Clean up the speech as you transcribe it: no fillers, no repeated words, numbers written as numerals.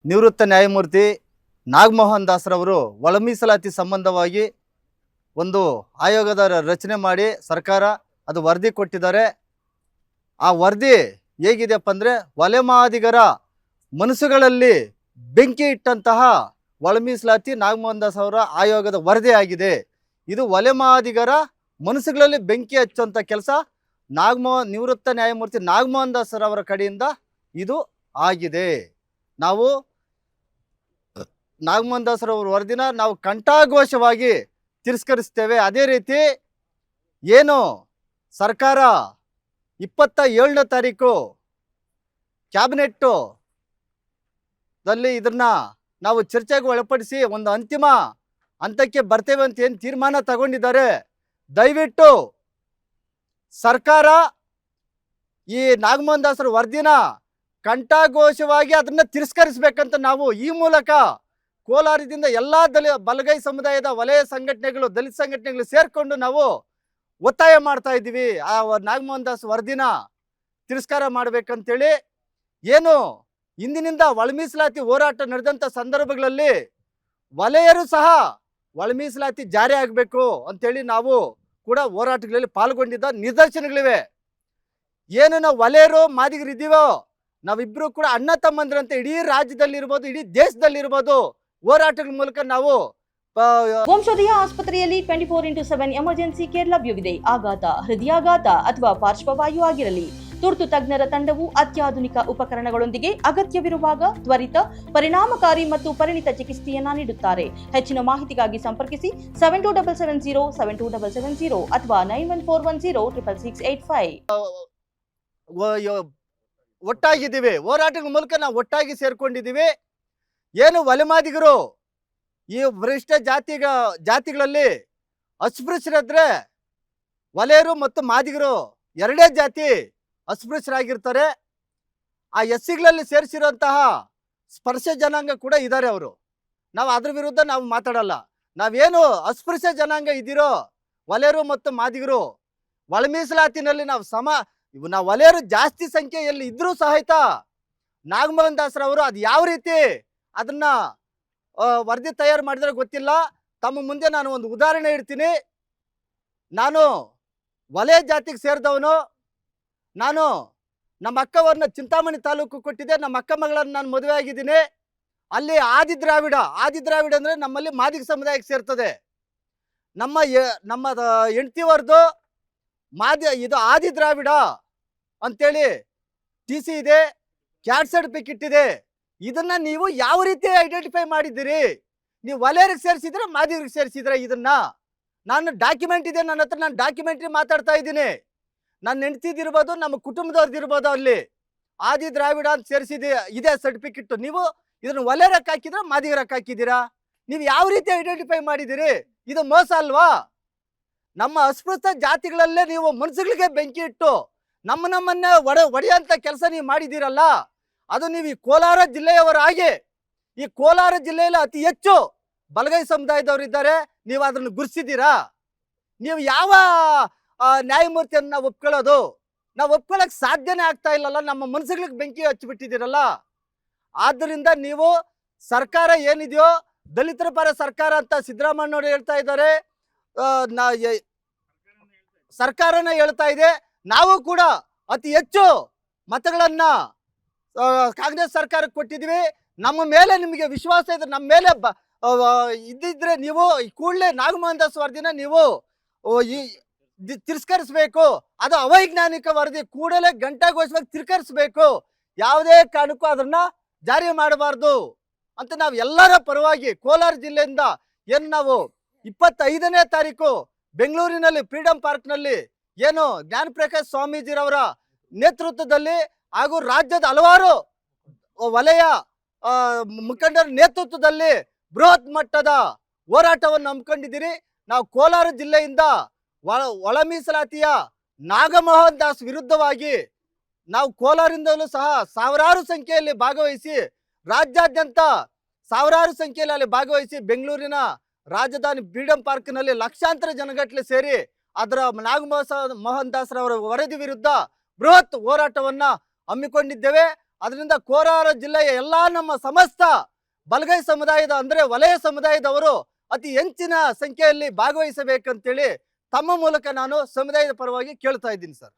ನಿವೃತ್ತ ನ್ಯಾಯಮೂರ್ತಿ ನಾಗಮೋಹನ್ ದಾಸರವರು ಒಳ ಮೀಸಲಾತಿ ಸಂಬಂಧವಾಗಿ ಒಂದು ಆಯೋಗದ ರಚನೆ ಮಾಡಿ ಸರ್ಕಾರ ಅದು ವರದಿ ಕೊಟ್ಟಿದ್ದಾರೆ. ಆ ವರದಿ ಹೇಗಿದೆಯಪ್ಪ ಅಂದರೆ, ಒಲೆಮಾದಿಗರ ಮನಸ್ಸುಗಳಲ್ಲಿ ಬೆಂಕಿ ಇಟ್ಟಂತಹ ಒಳ ಮೀಸಲಾತಿ ನಾಗಮೋಹನ್ ದಾಸ್ ಅವರ ಆಯೋಗದ ವರದಿ ಆಗಿದೆ. ಇದು ಒಲೆಮಾದಿಗರ ಮನಸ್ಸುಗಳಲ್ಲಿ ಬೆಂಕಿ ಹಚ್ಚುವಂಥ ಕೆಲಸ ನಿವೃತ್ತ ನ್ಯಾಯಮೂರ್ತಿ ನಾಗಮೋಹನ್ ದಾಸರವರ ಕಡೆಯಿಂದ ಇದು ಆಗಿದೆ. ನಾವು ನಾಗಮೋಹನ್ ದಾಸರವರ ವರದಿನ ನಾವು ಕಂಠಾಘೋಷವಾಗಿ ತಿರಸ್ಕರಿಸ್ತೇವೆ. ಅದೇ ರೀತಿ ಏನು ಸರ್ಕಾರ 27ನೇ ತಾರೀಕು ಕ್ಯಾಬಿನೆಟ್ಟಲ್ಲಿ ಇದನ್ನು ನಾವು ಚರ್ಚೆಗೆ ಒಳಪಡಿಸಿ ಒಂದು ಅಂತಿಮ ಹಂತಕ್ಕೆ ಬರ್ತೇವೆ ಅಂತ ಏನು ತೀರ್ಮಾನ ತಗೊಂಡಿದ್ದಾರೆ, ದಯವಿಟ್ಟು ಸರ್ಕಾರ ಈ ನಾಗಮೋಹನ್ ದಾಸರ ವರದಿನ ಕಂಠಾಘೋಷವಾಗಿ ಅದನ್ನು ತಿರಸ್ಕರಿಸಬೇಕಂತ ನಾವು ಈ ಮೂಲಕ ಕೋಲಾರದಿಂದ ಎಲ್ಲ ಬಲಗೈ ಸಮುದಾಯದ ವಲಯ ಸಂಘಟನೆಗಳು, ದಲಿತ ಸಂಘಟನೆಗಳು ಸೇರಿಕೊಂಡು ನಾವು ಒತ್ತಾಯ ಮಾಡ್ತಾ ಇದ್ದೀವಿ. ಆ ನಾಗಮೋಹನ್ ದಾಸ್ ವರದಿನ ತಿರಸ್ಕಾರ ಮಾಡಬೇಕಂತೇಳಿ. ಏನು ಇಂದಿನಿಂದ ಒಳ ಮೀಸಲಾತಿ ಹೋರಾಟ ನಡೆದಂಥ ಸಂದರ್ಭಗಳಲ್ಲಿ ವಲಯರು ಸಹ ಒಳ ಮೀಸಲಾತಿ ಜಾರಿ ಆಗಬೇಕು ಅಂತೇಳಿ ನಾವು ಕೂಡ ಹೋರಾಟಗಳಲ್ಲಿ ಪಾಲ್ಗೊಂಡಿದ್ದ ನಿದರ್ಶನಗಳಿವೆ. ಏನು ನಾವು ವಲಯರು ಮಾದಿಗರು ಇದ್ದೀವೋ, ನಾವಿಬ್ಬರು ಕೂಡ ಅಣ್ಣ ತಮ್ಮಂದ್ರಂತೆ ಇಡೀ ರಾಜ್ಯದಲ್ಲಿರ್ಬೋದು, ಇಡೀ ದೇಶದಲ್ಲಿರ್ಬೋದು ಹೋರಾಟಗಳ ಮೂಲಕ ನಾವು ವಂಶೋದಯ ಆಸ್ಪತ್ರೆಯಲ್ಲಿ 24x7 ಎಮರ್ಜೆನ್ಸಿ ಕೇರ್ ಲಭ್ಯವಿದೆ. ಆಘಾತ, ಹೃದಯಾಘಾತ ಅಥವಾ ಪಾರ್ಶ್ವವಾಯು ಆಗಿರಲಿ, ತುರ್ತು ತಜ್ಞರ ತಂಡವು ಅತ್ಯಾಧುನಿಕ ಉಪಕರಣಗಳೊಂದಿಗೆ ಅಗತ್ಯವಿರುವಾಗ ತ್ವರಿತ, ಪರಿಣಾಮಕಾರಿ ಮತ್ತು ಪರಿಣಿತ ಚಿಕಿತ್ಸೆಯನ್ನ ನೀಡುತ್ತಾರೆ. ಹೆಚ್ಚಿನ ಮಾಹಿತಿಗಾಗಿ ಸಂಪರ್ಕಿಸಿ 7270 ಅಥವಾ 9141066685. ಒಟ್ಟಾಗಿದ್ದೀವಿ. ಹೋರಾಟಗಳ ಮೂಲಕ ನಾವು ಒಟ್ಟಾಗಿ ಸೇರ್ಕೊಂಡಿದ್ದೀವಿ. ಏನು ಒಲೆಮಾದಿಗರು ಈ ವರಿಷ್ಠ ಜಾತಿಗಳಲ್ಲಿ ಅಸ್ಪೃಶ್ಯರಿದ್ರೆ, ವಲಯರು ಮತ್ತು ಮಾದಿಗರು ಎರಡೇ ಜಾತಿ ಅಸ್ಪೃಶ್ಯರಾಗಿರ್ತಾರೆ. ಆ ಎಸ್ಸಿಗಳಲ್ಲಿ ಸೇರಿಸಿರುವಂತಹ ಸ್ಪರ್ಶ ಜನಾಂಗ ಕೂಡ ಇದ್ದಾರೆ. ಅವರು ನಾವು ಅದ್ರ ವಿರುದ್ಧ ನಾವು ಮಾತಾಡಲ್ಲ. ನಾವೇನು ಅಸ್ಪೃಶ್ಯ ಜನಾಂಗ ಇದ್ದೀರೋ ವಲಯರು ಮತ್ತು ಮಾದಿಗರು, ಒಳ ಮೀಸಲಾತಿನಲ್ಲಿ ನಾವು ವಲಯರು ಜಾಸ್ತಿ ಸಂಖ್ಯೆಯಲ್ಲಿ ಇದ್ರೂ ಸಹಿತ ನಾಗಮೋಹನ್ ದಾಸರವರು ಅದು ಯಾವ ರೀತಿ ಅದನ್ನ ವರದಿ ತಯಾರು ಮಾಡಿದ್ರೆ ಗೊತ್ತಿಲ್ಲ. ತಮ್ಮ ಮುಂದೆ ನಾನು ಒಂದು ಉದಾಹರಣೆ ಇಡ್ತೀನಿ. ನಾನು ವಲಯ ಜಾತಿಗೆ ಸೇರಿದವನು. ನಾನು ನಮ್ಮ ಅಕ್ಕವ್ರನ್ನ ಚಿಂತಾಮಣಿ ತಾಲೂಕು ಕೊಟ್ಟಿದ್ದೆ. ನಮ್ಮ ಅಕ್ಕ ಮಗಳನ್ನು ನಾನು ಮದುವೆ ಆಗಿದ್ದೀನಿ. ಅಲ್ಲಿ ಆದಿದ್ರಾವಿಡ ಅಂದರೆ ನಮ್ಮಲ್ಲಿ ಮಾದಿಗ ಸಮುದಾಯಕ್ಕೆ ಸೇರ್ತದೆ. ನಮ್ಮ ಹೆಂಡ್ತಿವರ್ದು ಇದು ಆದಿದ್ರಾವಿಡ ಅಂತೇಳಿ TC ಇದೆ, ಕ್ಯಾಟ್ ಸರ್ಟಿಫಿಕೇಟ್ ಇದೆ. ಇದನ್ನ ನೀವು ಯಾವ ರೀತಿ ಐಡೆಂಟಿಫೈ ಮಾಡಿದ್ದೀರಿ? ನೀವು ವಲಯರಿಗೆ ಸೇರಿಸಿದ್ರೆ, ಮಾದಿಗರಿಗೆ ಸೇರಿಸಿದ್ರೆ? ಇದನ್ನ ನಾನು ಡಾಕ್ಯುಮೆಂಟ್ ಇದೆ ನನ್ನ ಹತ್ರ, ನಾನು ಡಾಕ್ಯುಮೆಂಟ್ರಿ ಮಾತಾಡ್ತಾ ಇದ್ದೀನಿ. ನನ್ನ ಹೆಂಡ್ತಿದಿರ್ಬೋದು, ನಮ್ಮ ಕುಟುಂಬದವ್ರದ್ದಿರ್ಬೋದು, ಅಲ್ಲಿ ಆದಿ ದ್ರಾವಿಡ ಅಂತ ಇದೆ ಸರ್ಟಿಫಿಕೇಟ್. ನೀವು ಇದನ್ನು ವಲಯರಕ್ಕೆ ಹಾಕಿದ್ರೆ, ಮಾದಿಗರಕ್ಕೆ ಹಾಕಿದ್ದೀರಾ? ನೀವು ಯಾವ ರೀತಿ ಐಡೆಂಟಿಫೈ ಮಾಡಿದ್ದೀರಿ? ಇದು ಮೋಸ ಅಲ್ವಾ? ನಮ್ಮ ಅಸ್ಪೃಶ್ಯ ಜಾತಿಗಳಲ್ಲೇ ನೀವು ಮನಸ್ಸುಗಳಿಗೆ ಬೆಂಕಿ ಇಟ್ಟು ನಮ್ಮನ್ನೇ ಒಡೆಯಂತ ಕೆಲಸ ನೀವು ಮಾಡಿದ್ದೀರಲ್ಲ. ಅದು ನೀವು ಈ ಕೋಲಾರ ಜಿಲ್ಲೆಯವರಾಗಿ, ಈ ಕೋಲಾರ ಜಿಲ್ಲೆಯಲ್ಲಿ ಅತಿ ಹೆಚ್ಚು ಬಲಗೈ ಸಮುದಾಯದವರು ಇದ್ದಾರೆ. ನೀವು ಅದನ್ನು ಗುರುತಿಸಿದ್ದೀರಾ? ನೀವು ಯಾವ ನ್ಯಾಯಮೂರ್ತಿಯನ್ನು ನಾವು ಒಪ್ಕೊಳ್ಳೋದು? ನಾವು ಒಪ್ಕೊಳ್ಳೋಕೆ ಸಾಧ್ಯನೇ ಆಗ್ತಾ ಇಲ್ಲಲ್ಲ. ನಮ್ಮ ಮನಸ್ಸುಗಳಿಗೆ ಬೆಂಕಿ ಹಚ್ಚಿಬಿಟ್ಟಿದ್ದೀರಲ್ಲ. ಆದ್ದರಿಂದ ನೀವು ಸರ್ಕಾರ ಏನಿದೆಯೋ ದಲಿತರ ಪರ ಸರ್ಕಾರ ಅಂತ ಸಿದ್ದರಾಮಯ್ಯನವರು ಹೇಳ್ತಾ ಇದ್ದಾರೆ, ಸರ್ಕಾರನೇ ಹೇಳ್ತಾ ಇದೆ. ನಾವು ಕೂಡ ಅತಿ ಹೆಚ್ಚು ಮತಗಳನ್ನ ಕಾಂಗ್ರೆಸ್ ಸರ್ಕಾರಕ್ಕೆ ಕೊಟ್ಟಿದ್ದೀವಿ. ನಮ್ಮ ಮೇಲೆ ನಿಮಗೆ ವಿಶ್ವಾಸ ಇದೆ, ನಮ್ಮ ಮೇಲೆ ಇದ್ದಿದ್ರೆ ನೀವು ಕೂಡಲೇ ನಾಗಮೋಹನ್ ದಾಸ್ ವರದಿನ ನೀವು ತಿರಸ್ಕರಿಸಬೇಕು. ಅದು ಅವೈಜ್ಞಾನಿಕ ವರದಿ, ಕೂಡಲೇ ಗಂಟಾಘೋಷವಾಗಿ ತಿರಸ್ಕರಿಸಬೇಕು. ಯಾವುದೇ ಕಾರಣಕ್ಕೂ ಅದನ್ನ ಜಾರಿ ಮಾಡಬಾರ್ದು ಅಂತ ನಾವು ಎಲ್ಲರ ಪರವಾಗಿ ಕೋಲಾರ ಜಿಲ್ಲೆಯಿಂದ ಏನು ನಾವು 25ನೇ ತಾರೀಕು ಬೆಂಗಳೂರಿನಲ್ಲಿ ಫ್ರೀಡಂ ಪಾರ್ಕ್ನಲ್ಲಿ ಏನು ಜ್ಞಾನಪ್ರಕಾಶ್ ಸ್ವಾಮೀಜಿರವರ ನೇತೃತ್ವದಲ್ಲಿ ಹಾಗೂ ರಾಜ್ಯದ ಹಲವಾರು ವಲಯ ಮುಖಂಡರ ನೇತೃತ್ವದಲ್ಲಿ ಬೃಹತ್ ಮಟ್ಟದ ಹೋರಾಟವನ್ನು ಹಮ್ಮಿಕೊಂಡಿದ್ದೀರಿ. ನಾವು ಕೋಲಾರ ಜಿಲ್ಲೆಯಿಂದ ಒಳ ಮೀಸಲಾತಿಯ ನಾಗಮೋಹನ್ ದಾಸ್ ವಿರುದ್ಧವಾಗಿ ನಾವು ಕೋಲಾರದಿಂದಲೂ ಸಹ ಸಾವಿರಾರು ಸಂಖ್ಯೆಯಲ್ಲಿ ಭಾಗವಹಿಸಿ, ರಾಜ್ಯಾದ್ಯಂತ ಸಾವಿರಾರು ಸಂಖ್ಯೆಯಲ್ಲಿ ಅಲ್ಲಿ ಭಾಗವಹಿಸಿ, ಬೆಂಗಳೂರಿನ ರಾಜಧಾನಿ ಫ್ರೀಡಂ ಪಾರ್ಕ್ನಲ್ಲಿ ಲಕ್ಷಾಂತರ ಜನಗಟ್ಟಲೆ ಸೇರಿ ಅದರ ನಾಗಮೋಹನ್ ದಾಸರವರ ವರದಿ ವಿರುದ್ಧ ಬೃಹತ್ ಹೋರಾಟವನ್ನ ಹಮ್ಮಿಕೊಂಡಿದ್ದೇವೆ. ಅದರಿಂದ ಕೋಲಾರ ಜಿಲ್ಲೆಯ ಎಲ್ಲಾ ನಮ್ಮ ಸಮಸ್ತ ಬಲಗೈ ಸಮುದಾಯದ ಅಂದ್ರೆ ವಲಯ ಸಮುದಾಯದವರು ಅತಿ ಹೆಚ್ಚಿನ ಸಂಖ್ಯೆಯಲ್ಲಿ ಭಾಗವಹಿಸಬೇಕಂತೇಳಿ ತಮ್ಮ ಮೂಲಕ ನಾನು ಸಮುದಾಯದ ಪರವಾಗಿ ಕೇಳ್ತಾ ಇದ್ದೀನಿ ಸರ್.